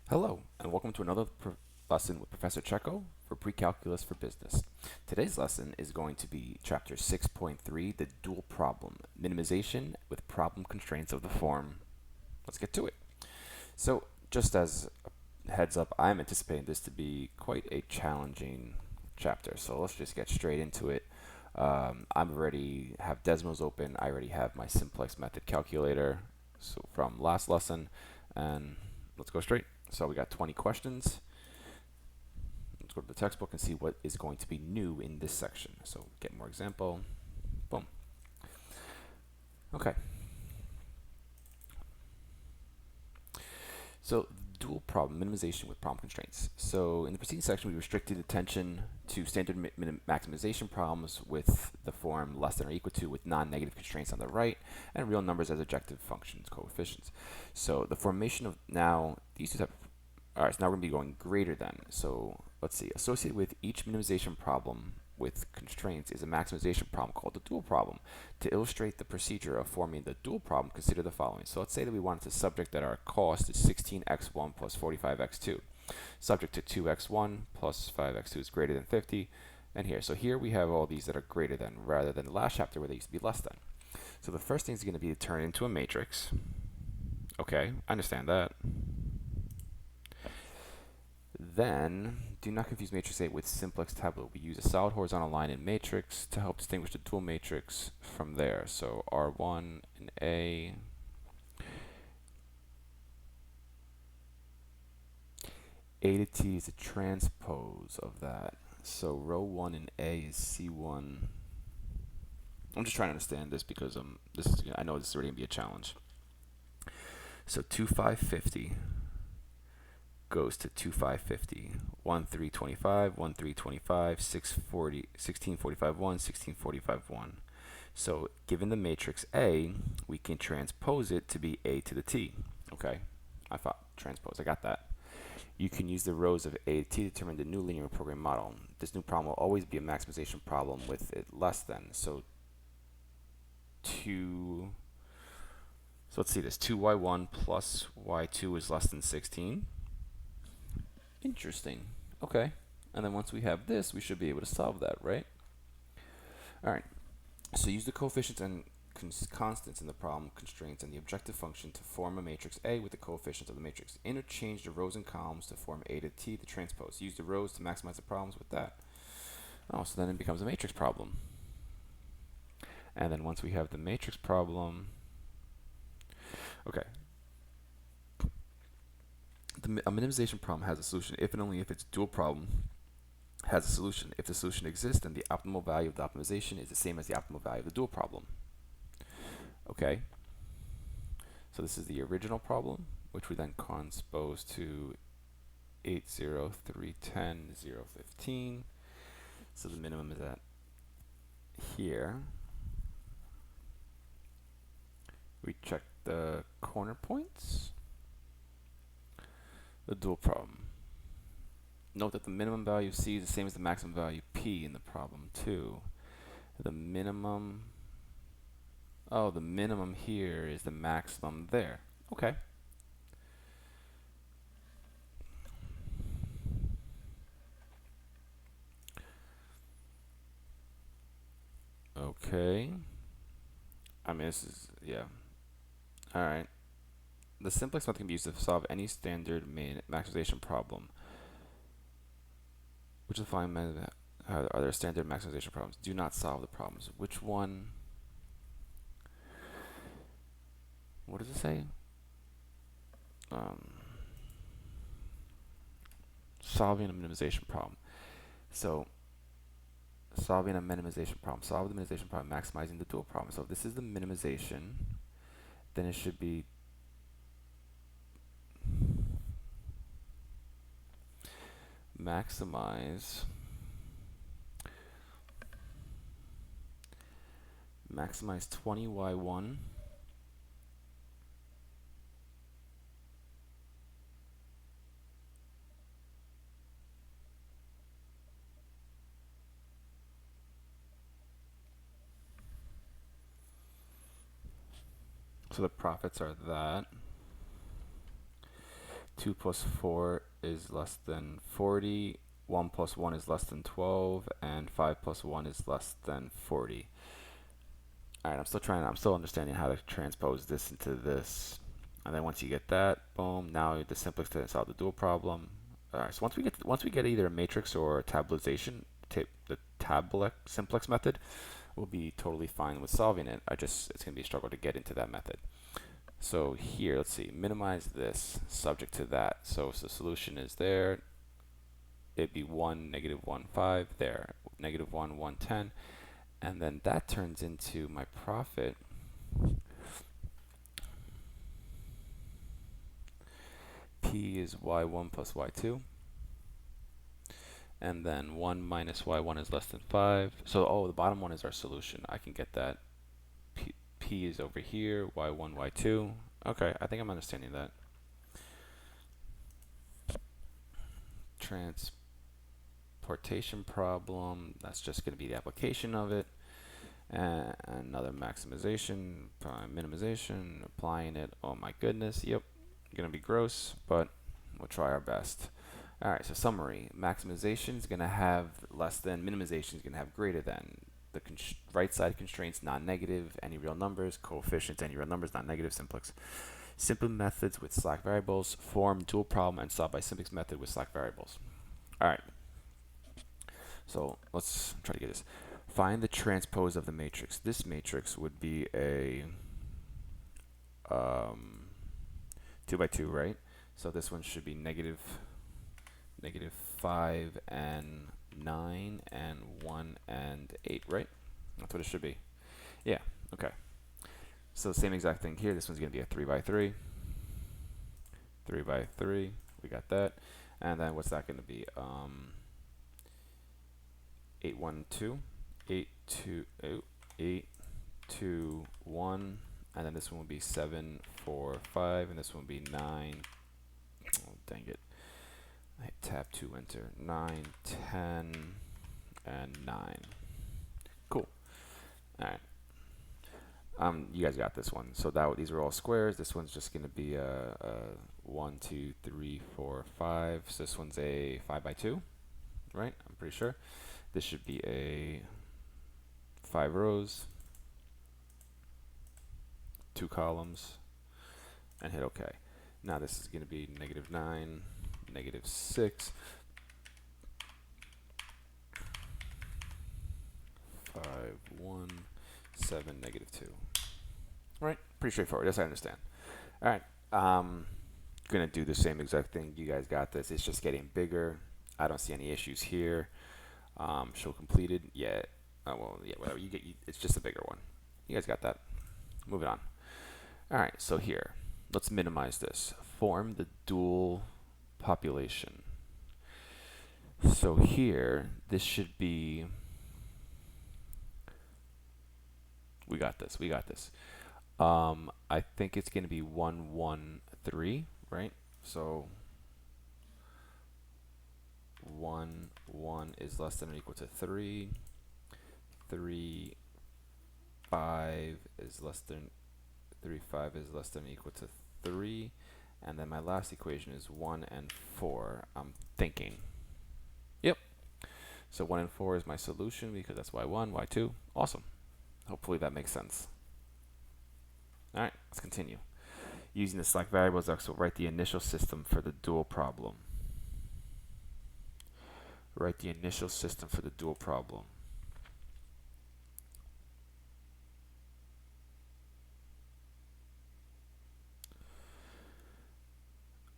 Hello, and welcome to another lesson with Professor Checo for Pre-Calculus for Business. Today's lesson is going to be Chapter 6.3, the dual problem, minimization with problem constraints of the form. Let's get to it. So, just as a heads up, I'm anticipating this to be quite a challenging chapter, so let's just get straight into it. I already have Desmos open. I already have my simplex method calculator from last lesson, and let's go straight. So we got 20 questions. Let's go to the textbook and see what is going to be new in this section. So get more example. Boom. Okay. So dual problem, minimization with problem constraints. So in the preceding section, we restricted attention to standard maximization problems with the form less than or equal to with non-negative constraints on the right and real numbers as objective functions, coefficients. So the formation of now these two types. All right, so now we're going to be going greater than. So let's see. Associated with each minimization problem with constraints is a maximization problem called the dual problem. To illustrate the procedure of forming the dual problem, consider the following. So let's say that we wanted to subject that our cost is 16x1 plus 45x2. Subject to 2x1 plus 5x2 is greater than 50. And here. So here we have all these that are greater than rather than the last chapter where they used to be less than. So the first thing is going to be to turn it into a matrix. Okay, I understand that. Then, do not confuse matrix A with simplex tableau. We use a solid horizontal line in matrix to help distinguish the dual matrix from there. So R1 and A. A to T is a transpose of that. So row 1 in A is C1. I'm just trying to understand this because I know this is already going to be a challenge. So 2550 goes to 2550, 1325, 1325, 640, 1645, 1, 1645, 1. So given the matrix A, we can transpose it to be A to the T. Okay, I thought transpose, I got that. You can use the rows of A to T to determine the new linear program model. This new problem will always be a maximization problem with it less than. So let's see this, 2y1 plus y2 is less than 16. Interesting. Okay. And then once we have this, we should be able to solve that, right? All right. So use the coefficients and constants in the problem constraints and the objective function to form a matrix A with the coefficients of the matrix. Interchange the rows and columns to form A to T, the transpose. Use the rows to maximize the problems with that. Oh, so then it becomes a matrix problem. And then once we have the matrix problem, okay. A minimization problem has a solution if and only if its dual problem has a solution. If the solution exists, then the optimal value of the optimization is the same as the optimal value of the dual problem. Okay, so this is the original problem, which we then transpose to 80310 015. So the minimum is at here. We check the corner points. The dual problem. Note that the minimum value of C is the same as the maximum value P in the problem too. The minimum, oh, the minimum here is the maximum there. Okay. Okay. I mean, this is, yeah. Alright. The simplex method can be used to solve any standard maximization problem. Which of the following are there standard maximization problems? Do not solve the problems. Which one? What does it say? Solving a minimization problem. So, solving a minimization problem. Solve the minimization problem, maximizing the dual problem. So if this is the minimization, then it should be maximize 20y1 so the profits are that. 2 plus 4 is less than 40, 1 plus 1 is less than 12, and 5 plus 1 is less than 40. Alright, I'm still understanding how to transpose this into this. And then once you get that, boom, now the simplest to solve the dual problem. Alright, so once we get either a matrix or a tabulation, the simplex method, we'll be totally fine with solving it. It's gonna be a struggle to get into that method. So here, let's see, minimize this subject to that. So the solution is there. It'd be 1, -1, 5, there, -1, 1, 10. And then that turns into my profit. P is y1 plus y2. And then 1 minus y1 is less than 5. So, oh, the bottom one is our solution. I can get that. P is over here, y1, y2. Okay, I think I'm understanding that. Transportation problem, that's just going to be the application of it. And another maximization, minimization, applying it. Oh my goodness, yep, going to be gross, but we'll try our best. All right, so summary. Maximization is going to have less than, minimization is going to have greater than. The right side constraints, non-negative, any real numbers, coefficients, any real numbers, non-negative, simplex. Simple methods with slack variables, form dual problem, and solve by simplex method with slack variables. All right, so let's try to get this. Find the transpose of the matrix. This matrix would be a 2 by 2, right? So this one should be negative 5 and 9 and 1 and 8, right? That's what it should be. Yeah, okay. So same exact thing here. This one's going to be a 3 by 3. 3 by 3. We got that. And then what's that going to be? 8, 1, 2. 8, 2, 8, 2, 1. And then this one will be 7, 4, 5. And this one will be 9. Oh, dang it. I hit tab to enter. 9, 10, and 9. Cool. All right. You guys got this one. So these are all squares. This one's just going to be a 1, 2, 3, 4, 5. So this one's a 5 by 2, right? I'm pretty sure. This should be a 5 rows, 2 columns, and hit OK. Now this is going to be -9, -6, 5, 1, 7, -2. Right? Pretty straightforward. Yes, I understand. All right. Gonna do the same exact thing. You guys got this. It's just getting bigger. I don't see any issues here. Show completed. Yeah. Well, yeah. Whatever. It's just a bigger one. You guys got that. Moving on. All right. So here, let's minimize this. Form the dual population. So here, this should be. We got this. We got this. I think it's going to be 1, 1, 3, right? So 1, 1 is less than or equal to 3. 3, 5 is less than 3, 5 is less than or equal to 3. And then my last equation is 1 and 4. I'm thinking. Yep. So 1 and 4 is my solution because that's y1, y2. Awesome. Hopefully that makes sense. All right, let's continue. Using the slack variables, I will write the initial system for the dual problem. Write the initial system for the dual problem.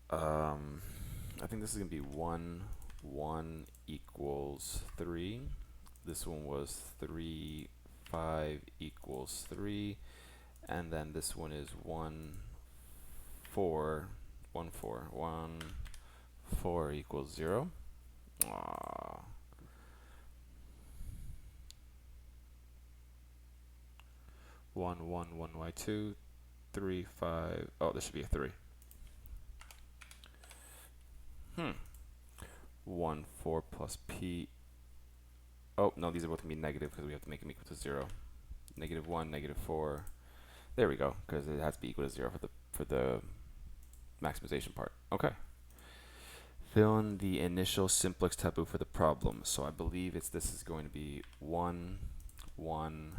I think this is going to be 1, 1 equals 3. This one was 3, 5 equals 3. And then this one is 1, 4, 1, 4, 1, 4 equals 0. Aww. 1, 1, 1, y2, 3, 5. Oh, this should be a 3. 1, 4 plus p. Oh, no, these are both going to be negative because we have to make them equal to 0. -1, -4. There we go, because it has to be equal to 0 for the maximization part. Okay. Fill in the initial simplex tableau for the problem. So I believe this is going to be 1, 1,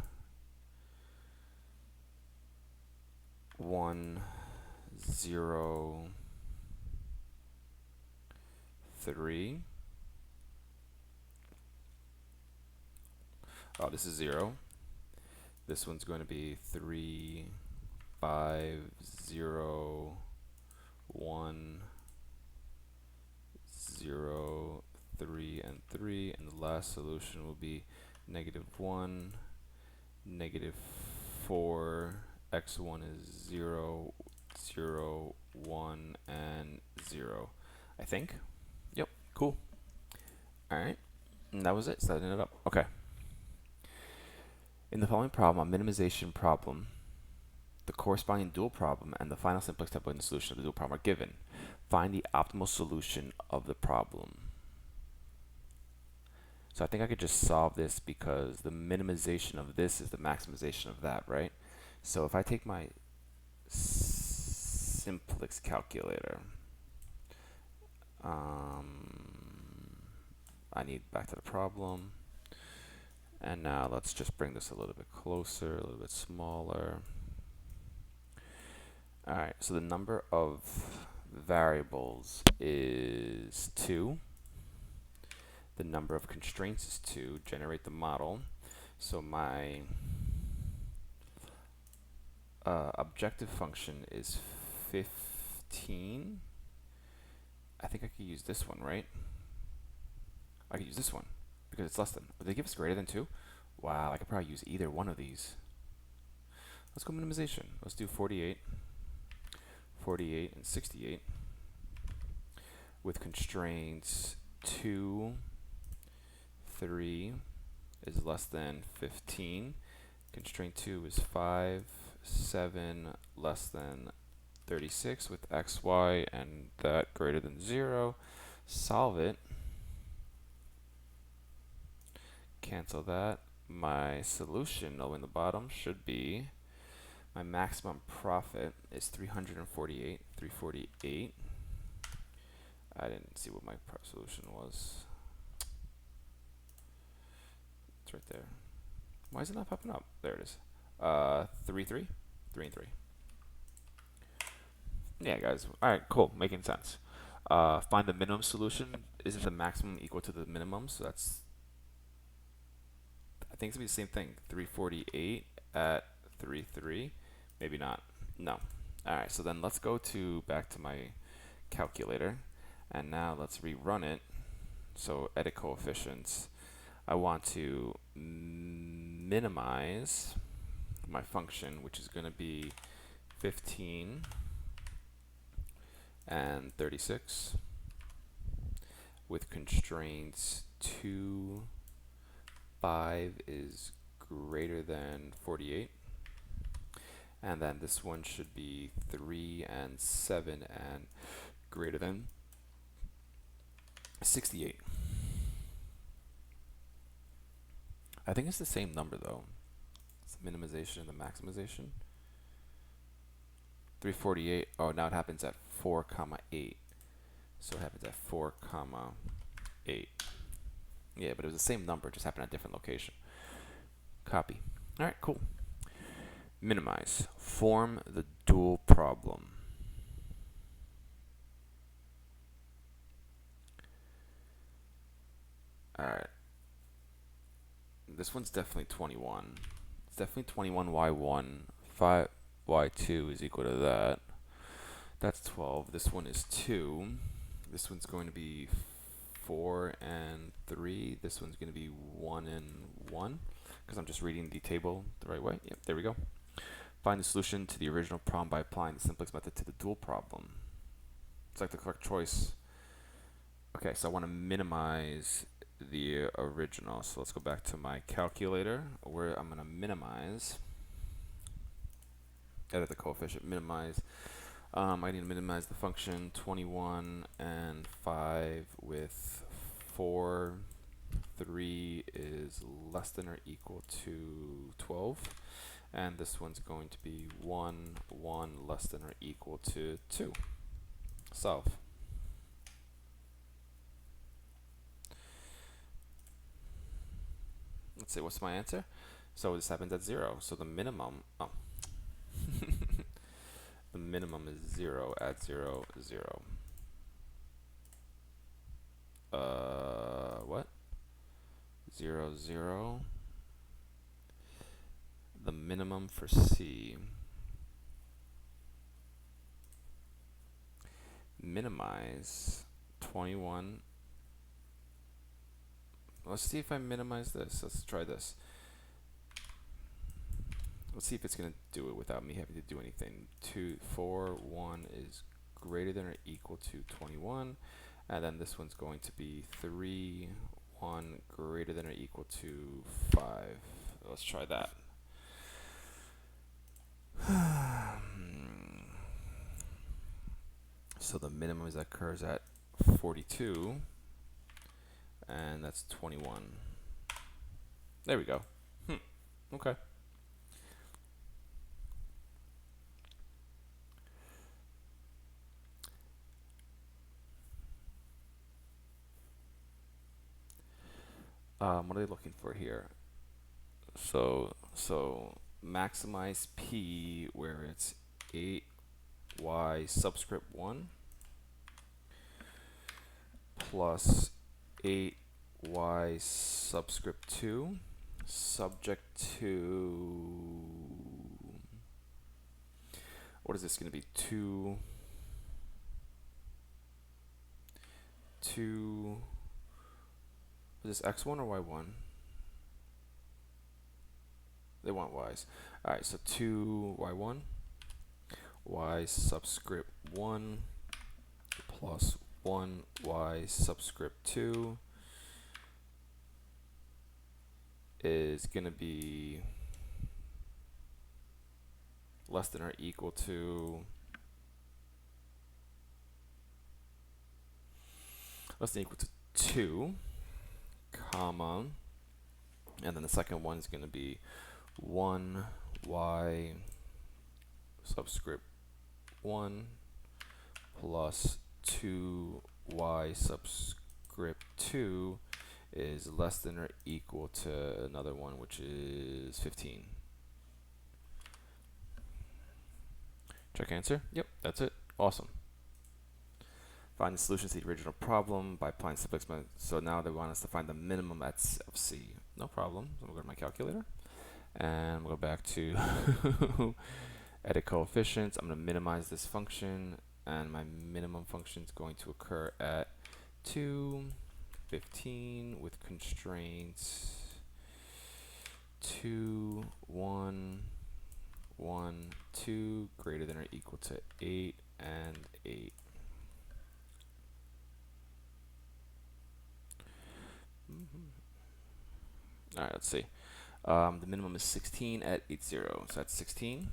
1, 0, 3. Oh, this is 0. This one's going to be 3, 5, 0, 1, 0, 3, and 3. And the last solution will be -1, -4. X1 is 0, 0, 1, and 0. I think. Yep, cool. Alright, and that was it. Setting it up. Okay. In the following problem, a minimization problem, the corresponding dual problem and the final simplex tableau and the solution of the dual problem are given. Find the optimal solution of the problem. So I think I could just solve this because the minimization of this is the maximization of that, right? So if I take my simplex calculator, I need back to the problem. And now let's just bring this a little bit closer, a little bit smaller. Alright, so the number of variables is 2. The number of constraints is 2. Generate the model. So my objective function is 15. I think I could use this one, right? I could use this one because it's less than. Would they give us greater than 2? Wow, I could probably use either one of these. Let's go minimization. Let's do 48, 48, and 68 with constraints 2, 3 is less than 15. Constraint 2 is 5, 7 less than 36 with x, y, and that greater than 0. Solve it. Cancel that. My solution, in the bottom, should be my maximum profit is 348. 348. I didn't see what my solution was. It's right there. Why is it not popping up? There it is. 3, 3? 3 and 3. Yeah, guys. Alright, cool. Making sense. Find the minimum solution. Isn't the maximum equal to the minimum? So that's, I think it's going to be the same thing. 348 at 3, 3. Maybe not. No. Alright, so then let's go back to my calculator. And now let's rerun it. So edit coefficients. I want to minimize my function, which is going to be 15 and 36 with constraints 2, 5 is greater than 48. And then this one should be 3 and 7 and greater than 68. I think it's the same number though. It's the minimization and the maximization. 348. Oh, now it happens at 4, 8. So it happens at 4, 8. Yeah, but it was the same number, just happened at a different location. Copy. Alright, cool. Minimize. Form the dual problem. Alright. This one's definitely 21. It's definitely 21y1. 5y2 is equal to that. That's 12. This one is 2. This one's going to be 4 and 3. This one's going to be 1 and 1. Because I'm just reading the table the right way. Yep, there we go. Find the solution to the original problem by applying the simplex method to the dual problem. It's like the correct choice. Okay, so I want to minimize the original. So let's go back to my calculator where I'm going to minimize. Edit the coefficient, minimize. I need to minimize the function 21 and 5 with 4, 3 is less than or equal to 12. And this one's going to be 1, 1 less than or equal to 2. Solve. let's see, what's my answer? So this happens at 0. So the minimum, oh, the minimum is 0 at 0, 0. What? 0, 0. The minimum for C. Minimize 21. Let's see if I minimize this. Let's try this. Let's see if it's going to do it without me having to do anything. 4, 1 is greater than or equal to 21. And then this one's going to be 3, 1 greater than or equal to 5. Let's try that. So the minimum occurs at 42, and that's 21. There we go. Okay. What are they looking for here? So maximize P where it's 8y subscript 1 plus 8y subscript 2 subject to, what is this going to be? 2 is this x1 or y1? They want y's. Alright, so 2y1 y subscript 1 plus 1y subscript 2 is going to be less than or equal to 2, comma, and then the second one is going to be 1y subscript 1 plus 2y subscript 2 is less than or equal to another one, which is 15. Check answer? Yep, that's it. Awesome. Find the solution to the original problem by applying simple exponent. So now they want us to find the minimum of C. No problem. So we'll go to my calculator, and we'll go back to edit coefficients. I'm going to minimize this function, and my minimum function is going to occur at 2, 15 with constraints 2, 1, 1, 2 greater than or equal to 8 and 8. All right, let's see. The minimum is 16 at 8, 0. So that's 16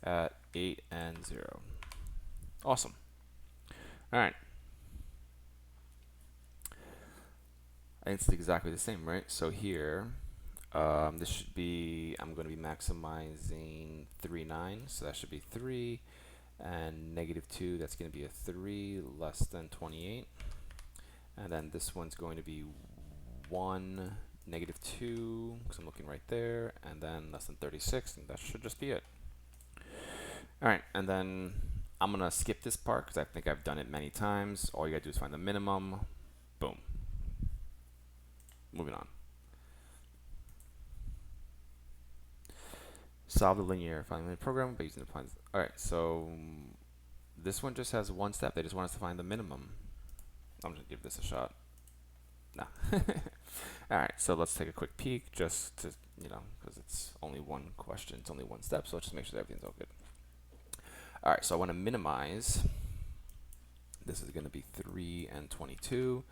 at 8 and 0. Awesome. All right. I think it's exactly the same, right? So here, this should be, I'm going to be maximizing 3, 9. So that should be 3. And negative 2, that's going to be a 3 less than 28. And then this one's going to be 1, negative 2, because I'm looking right there, and then less than 36, and that should just be it. All right, and then I'm going to skip this part because I think I've done it many times. All you got to do is find the minimum. Boom. Moving on. Solve the linear finite program by using the plans. All right, so this one just has one step. They just want us to find the minimum. I'm just going to give this a shot. No. All right, so let's take a quick peek just to, because it's only one question, it's only one step, so let's just make sure that everything's all good. All right, so I want to minimize. This is going to be 3 and 22.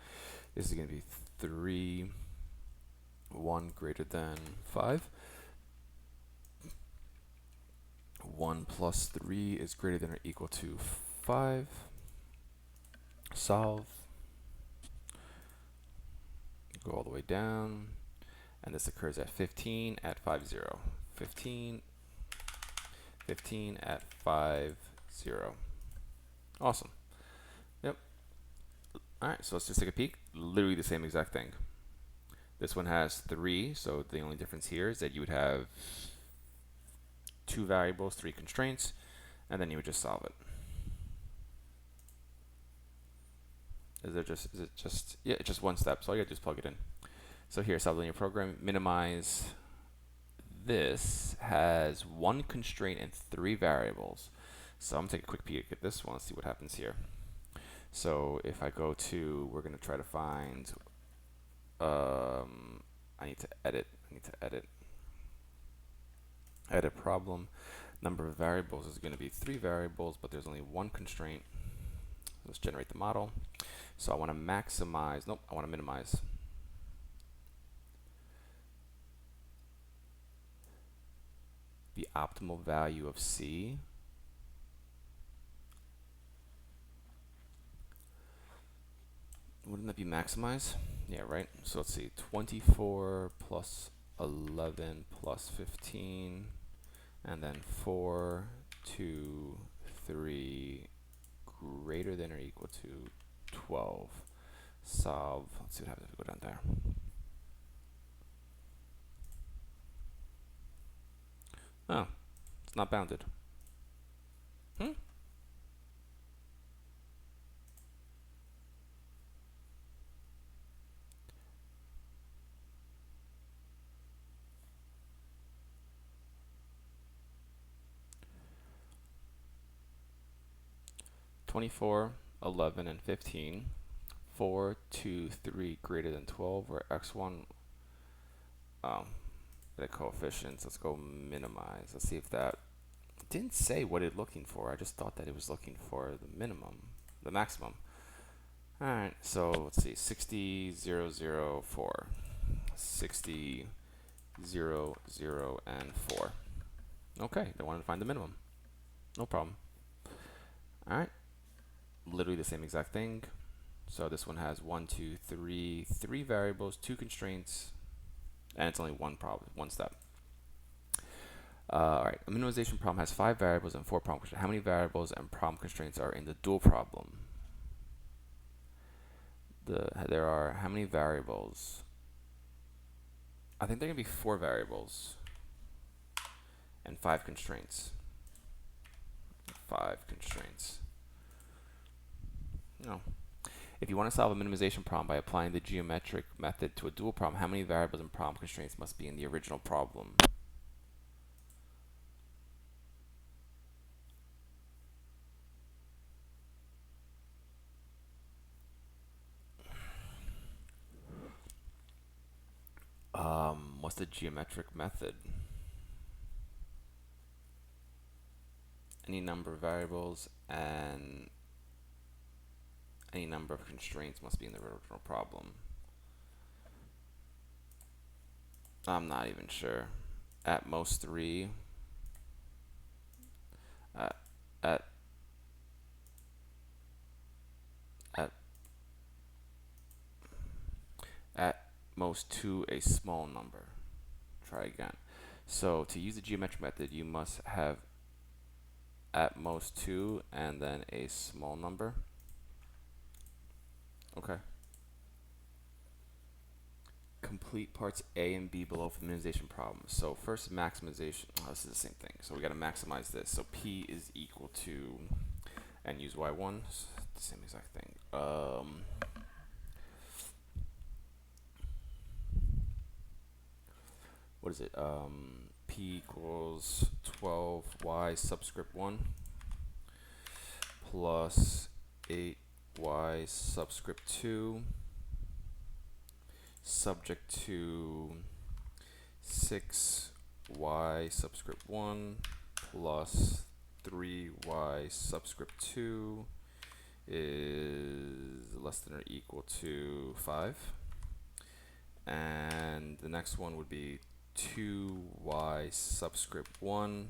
This is going to be 3, 1 greater than 5. 1 plus 3 is greater than or equal to 5. Solve. Go all the way down, and this occurs at 15 at 5, 0. 15 at 5, 0. Awesome. Yep. All right, so let's just take a peek. Literally the same exact thing. This one has 3, so the only difference here is that you would have 2 variables, 3 constraints, and then you would just solve it. Yeah, it's just one step, so all you gotta do is plug it in. So here, solve linear program, minimize. This has 1 constraint and 3 variables. So I'm gonna take a quick peek at this one, see what happens here. So if I go to, we're gonna try to find, I need to edit problem. Number of variables is gonna be 3 variables, but there's only 1 constraint. Let's generate the model. So I wanna maximize, nope, I wanna minimize. The optimal value of C. Wouldn't that be maximize? Yeah, right. So let's see, 24 plus 11 plus 15, and then 4, 2, 3 greater than or equal to 12. Solve. Let's see what happens if we go down there. Oh, it's not bounded. 24, 11, and 15. 4, 2, 3 greater than 12, or x1. The coefficients. Let's go minimize. Let's see if that didn't say what it's looking for. I just thought that it was looking for the minimum, the maximum. All right, so let's see, 60, 0, 0, 4. 60, 0, 0, and 4. Okay, they wanted to find the minimum. No problem. All right, literally the same exact thing. So this one has 1, 2, 3, 3 variables, 2 constraints, and it's only one problem, one step. All right, a minimization problem has 5 variables and 4 problem constraints. How many variables and problem constraints are in the dual problem? There are how many variables? I think there can be 4 variables and 5 constraints. 5 constraints. No. If you want to solve a minimization problem by applying the geometric method to a dual problem, how many variables and problem constraints must be in the original problem? What's the geometric method? Any number of variables and any number of constraints must be in the original problem. I'm not even sure. At most 3. At most 2, a small number. Try again. So to use the geometric method, you must have at most 2 and then a small number. Okay. Complete parts A and B below for the minimization problem. So first maximization, this is the same thing. So we got to maximize this. So P is equal to, and use Y1, the same exact thing. What is it? P equals 12y subscript 1 plus 8y subscript 2 subject to 6y subscript 1 plus 3y subscript 2 is less than or equal to 5. And the next one would be 2y subscript 1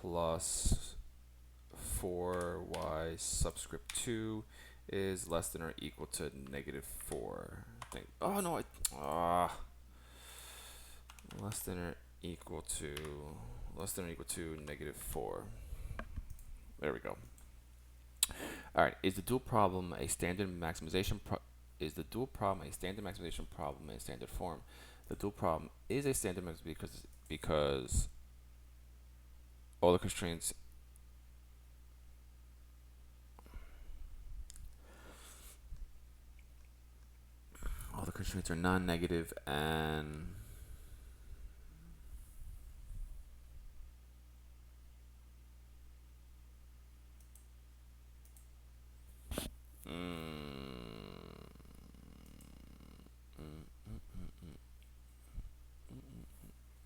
plus 4y subscript 2 is less than or equal to -4. I think. Oh no! Less than or equal to -4. There we go. All right. Is the dual problem a standard maximization is the dual problem a standard maximization problem in standard form? The dual problem is a standard maximization because all the constraints are non-negative and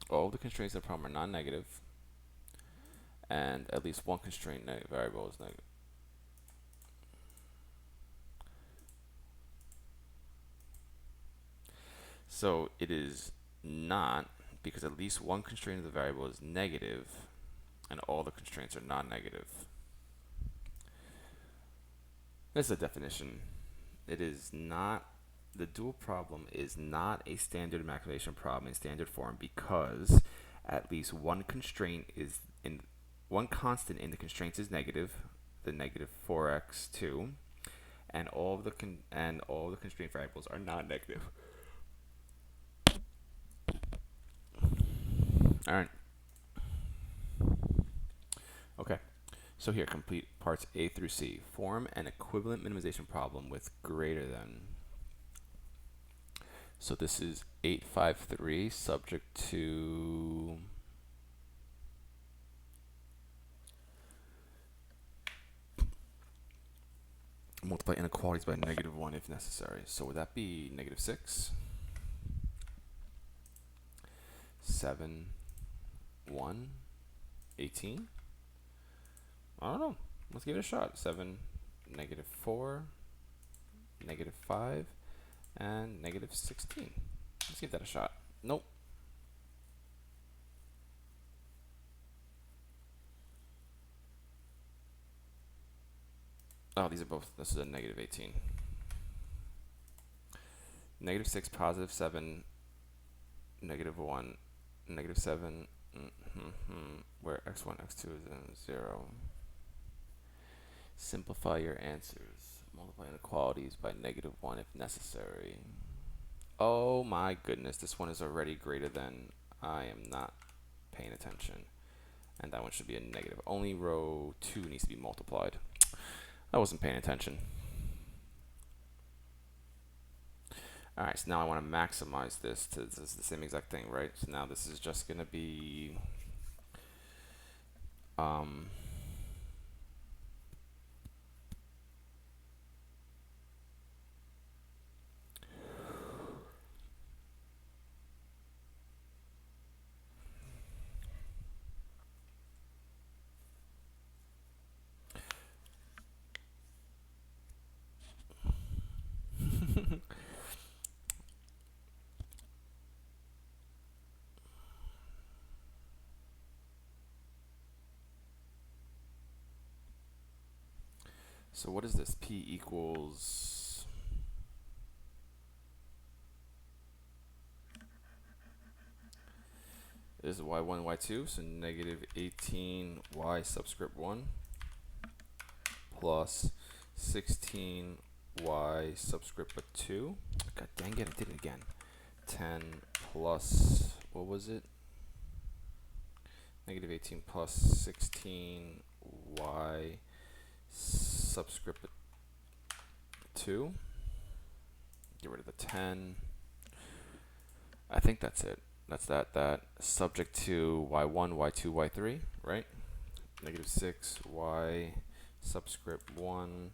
all the constraints in the problem are non-negative, and at least one constraint variable is negative. So it is not, because at least one constraint of the variable is negative, and all the constraints are non-negative. This is a definition. It is not, the dual problem is not a standard maximization problem in standard form because at least one constraint is in, one constant in the constraints is negative, the negative 4x2, and all of the constraint variables are non-negative. All right. Okay. So here, complete parts A through C. Form an equivalent minimization problem with greater than. So this is 853, subject to multiply inequalities by -1 if necessary. So would that be -6, 7, 1, 18? I don't know. Let's give it a shot. 7, -4, -5, and -16. Let's give that a shot. Nope. Oh, these are both. This is a -18. -6, +7, -1, -7, where x1, x2 is in 0. Simplify your answers. Multiply inequalities by -1 if necessary. Oh my goodness, this one is already greater than. I am not paying attention. And that one should be a negative. Only row 2 needs to be multiplied. I wasn't paying attention. Alright, so now I want to maximize this to this is the same exact thing, right? So now this is just going to be so what is this? P equals is y1, y2, so -18 y subscript 1 plus 16 y subscript 2. God dang it, I did it again. 10 plus, what was it? -18 plus 16 y subscript 2. Get rid of the 10. I think that's it. That's that. Subject to y1, y2, y3, right? -6 y subscript 1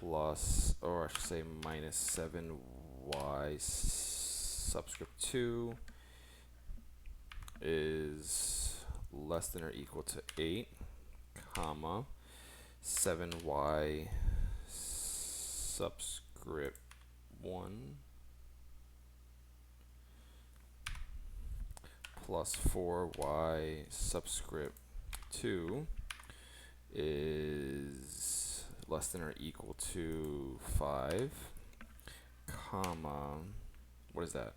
plus, or I should say -7 y subscript 2 is less than or equal to 8, comma 7y subscript 1 plus 4y subscript 2 is less than or equal to 5, comma, what is that?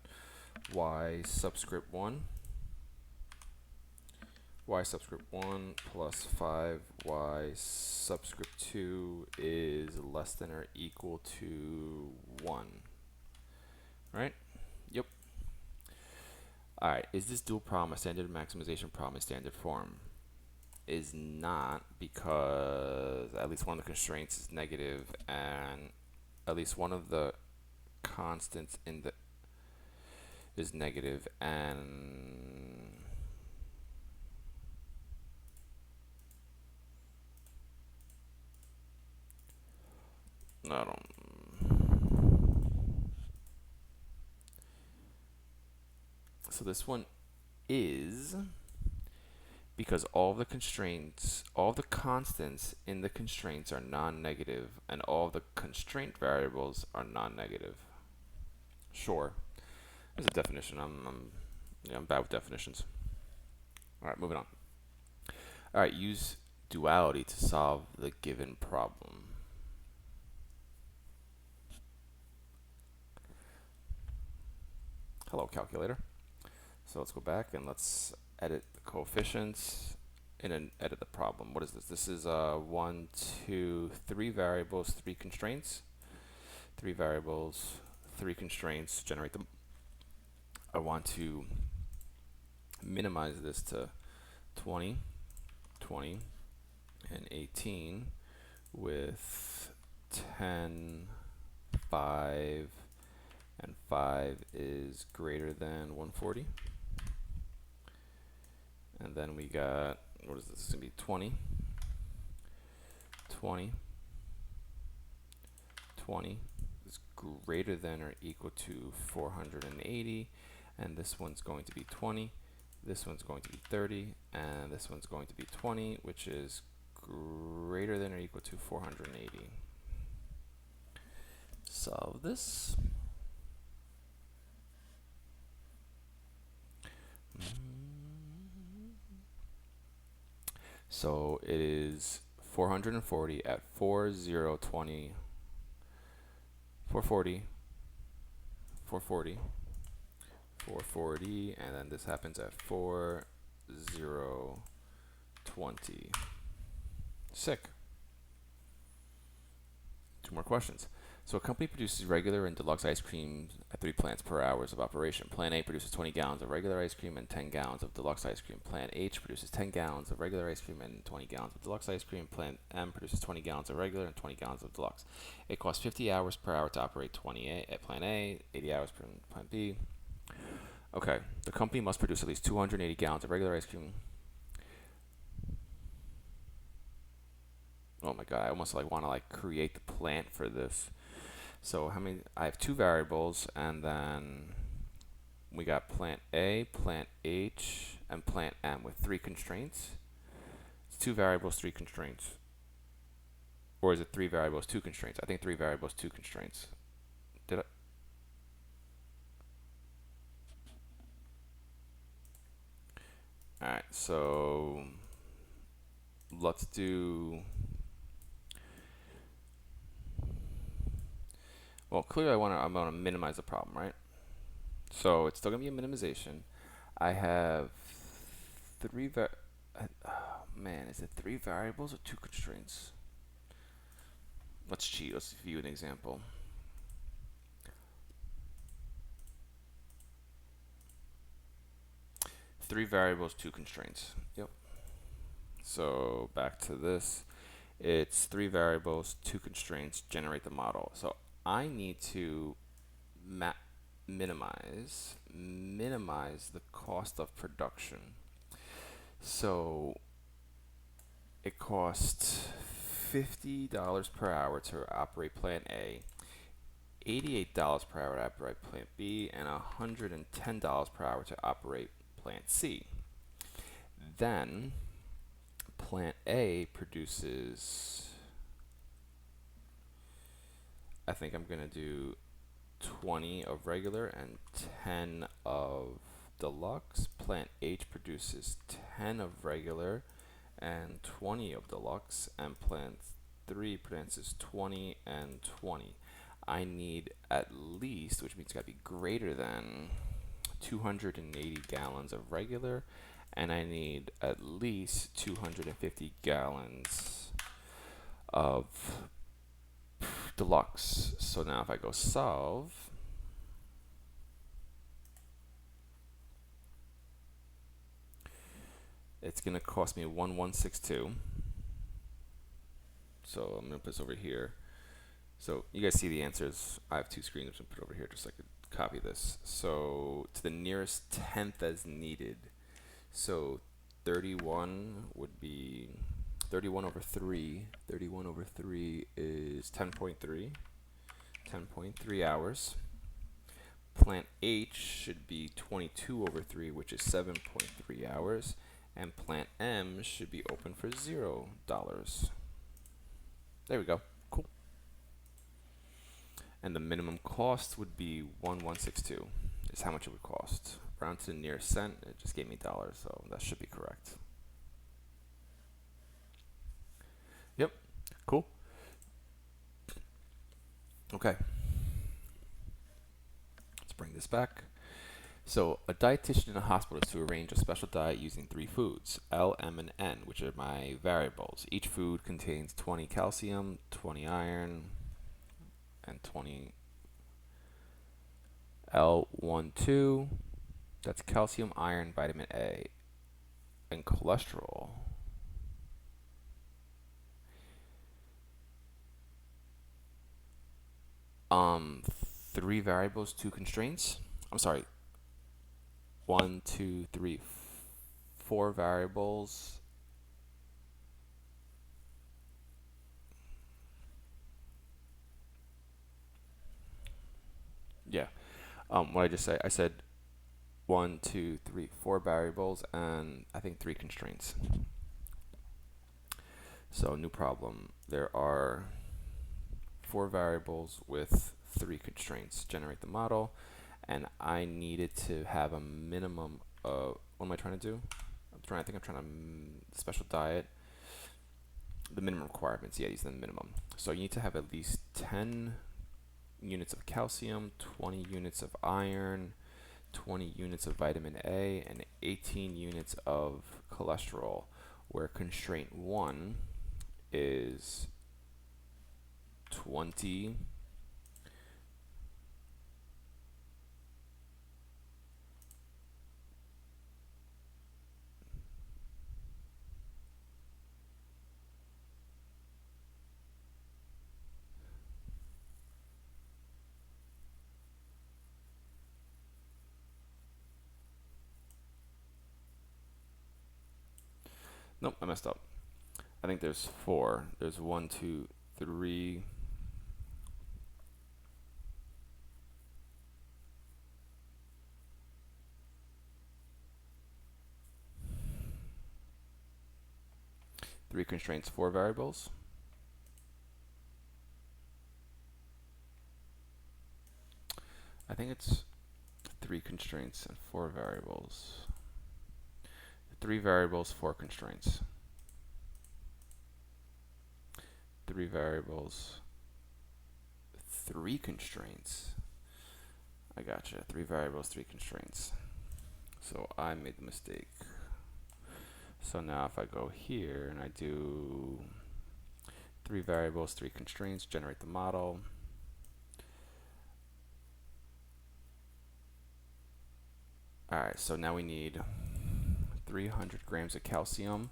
Y subscript 1 y subscript 1 plus 5y subscript 2 is less than or equal to 1. Right? Yep. Alright, is this dual problem a standard maximization problem in standard form? Is not, because at least one of the constraints is negative and at least one of the constants in the is negative, and I don't. So this one is because all the constraints, all the constants in the constraints are non-negative, and all the constraint variables are non-negative. Sure, there's a definition. I'm bad with definitions. All right, moving on. All right, use duality to solve the given problem. Hello, calculator. So let's go back and let's edit the coefficients and edit the problem. What is this? This is 1, 2, 3 variables, 3 constraints. 3 variables, 3 constraints, generate them. I want to minimize this to 20, 20, and 18 with 10, 5, and 5 is greater than 140. And then we got, what is this? This is going to be 20, 20, 20 is greater than or equal to 480. And this one's going to be 20. This one's going to be 30. And this one's going to be 20, which is greater than or equal to 480. Solve this. So it is 440 at 4020, 440, 440, 440, and then this happens at 4020. Sick. 2 more questions. So a company produces regular and deluxe ice cream at 3 plants per hours of operation. Plant A produces 20 gallons of regular ice cream and 10 gallons of deluxe ice cream. Plant H produces 10 gallons of regular ice cream and 20 gallons of deluxe ice cream. Plant M produces 20 gallons of regular and 20 gallons of deluxe. It costs 50 hours per hour to operate 20 at Plant A, 80 hours per Plant B. Okay, the company must produce at least 280 gallons of regular ice cream. Oh my god, I almost want to create the plant for this. So how many? I have 2 variables, and then we got plant A, plant H, and plant M with 3 constraints. It's 2 variables, 3 constraints. Or is it 3 variables, 2 constraints? I think 3 variables, 2 constraints. Did I? Alright, so let's do. Well, clearly I'm gonna minimize the problem, right? So it's still gonna be a minimization. I have 3 oh man, is it 3 variables or 2 constraints? Let's cheat. Let's view an example. Three variables, 2 constraints. Yep. So back to this. It's 3 variables, 2 constraints, generate the model. So I need to minimize the cost of production. So it costs $50 per hour to operate plant A, $88 per hour to operate plant B, and $110 per hour to operate plant C. Then plant A produces, I think I'm going to do 20 of regular and 10 of deluxe. Plant H produces 10 of regular and 20 of deluxe, and plant 3 produces 20 and 20. I need at least, which means it's got to be greater than 280 gallons of regular and I need at least 250 gallons of deluxe. So now if I go solve, it's going to cost me 1162. So I'm going to put this over here. So you guys see the answers. I have two screens. I'm going to put it over here just so I could copy this. So to the nearest tenth as needed. So 31 would be 31 over 3. 31 over 3 is 10.3. 10.3 hours. Plant H should be 22 over 3, which is 7.3 hours. And plant M should be open for $0. There we go. Cool. And the minimum cost would be 1162 is how much it would cost. Round to the nearest cent, it just gave me dollars, so that should be correct. Yep, cool. Okay. Let's bring this back. So a dietitian in a hospital is to arrange a special diet using 3 foods, L, M, and N, which are my variables. Each food contains 20 calcium, 20 iron, and 20 L12. That's calcium, iron, vitamin A, and cholesterol. Um, 3 variables, 2 constraints. I'm sorry. 1, 2, 3, 4 variables. Yeah. What I just say? I said 1, 2, 3, 4 variables, and I think 3 constraints. So new problem. There are 4 variables with 3 constraints. Generate the model, and I needed to have a minimum of. What am I trying to do? I think I'm trying to special diet. The minimum requirements. Yeah, these are the minimum. So you need to have at least 10 units of calcium, 20 units of iron, 20 units of vitamin A, and 18 units of cholesterol, where constraint 1 is 20 nope, I messed up. I think there's 4. There's 1, 2, 3. Three constraints, 4 variables. I think it's 3 constraints and 4 variables. 3 variables, 4 constraints. 3 variables, 3 constraints. I gotcha. 3 variables, 3 constraints. So I made the mistake. So now if I go here and I do 3 variables, 3 constraints, generate the model. Alright, so now we need 300 grams of calcium,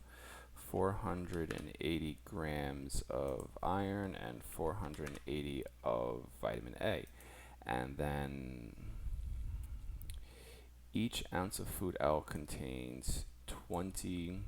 480 grams of iron, and 480 of vitamin A. And then each ounce of food L contains 20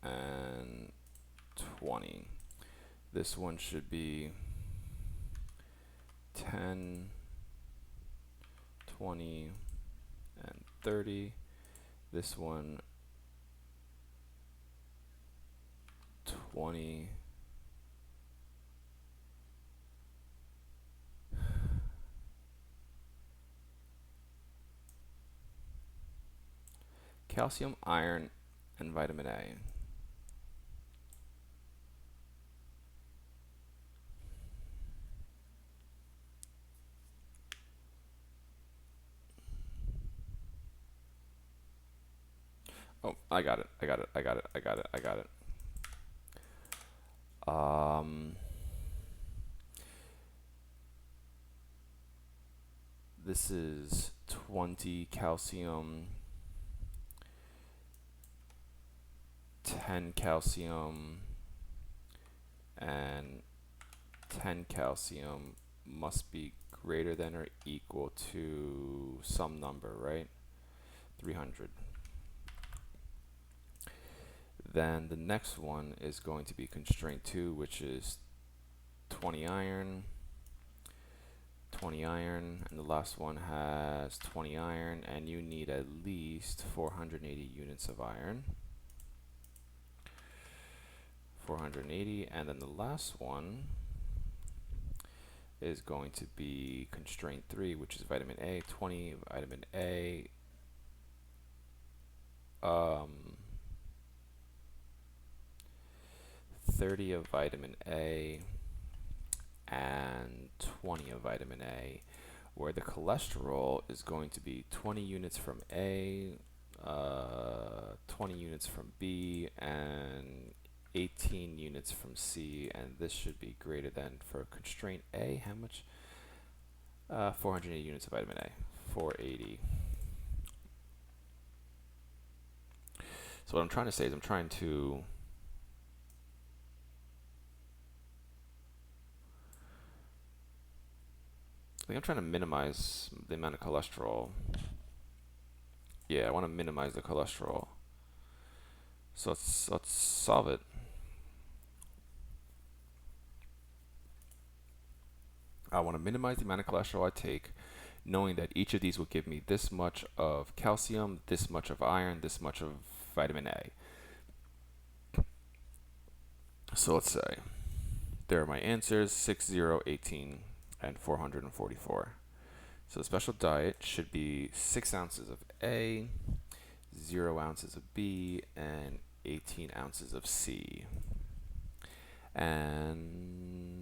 and 20. This one should be 10, 20, and 30. This one 20. Calcium, iron, and vitamin A. Oh, I got it. I got it. I got it. I got it. I got it. This is 20 calcium, 10 calcium, and 10 calcium must be greater than or equal to some number, right? 300. Then the next one is going to be constraint 2, which is 20 iron, 20 iron, and the last one has 20 iron, and you need at least 480 units of iron. 480, and then the last one is going to be constraint 3, which is vitamin A, 20 vitamin A, 30 of vitamin A, and 20 of vitamin A, where the cholesterol is going to be 20 units from A, 20 units from B, and 18 units from C, and this should be greater than, for constraint A, how much? 480 units of vitamin A. 480. So what I'm trying to say is I'm trying to minimize the amount of cholesterol. Yeah, I want to minimize the cholesterol. So let's solve it. I want to minimize the amount of cholesterol I take, knowing that each of these will give me this much of calcium, this much of iron, this much of vitamin A. So let's say there are my answers: 6, 0, 18, and 444. So the special diet should be 6 ounces of A, 0 ounces of B, and 18 ounces of C. And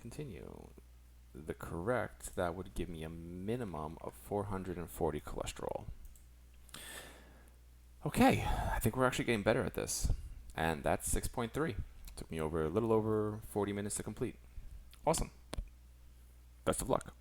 continue. The correct, that would give me a minimum of 440 cholesterol. Okay, I think we're actually getting better at this. And that's 6.3. Took me a little over 40 minutes to complete. Awesome. Best of luck.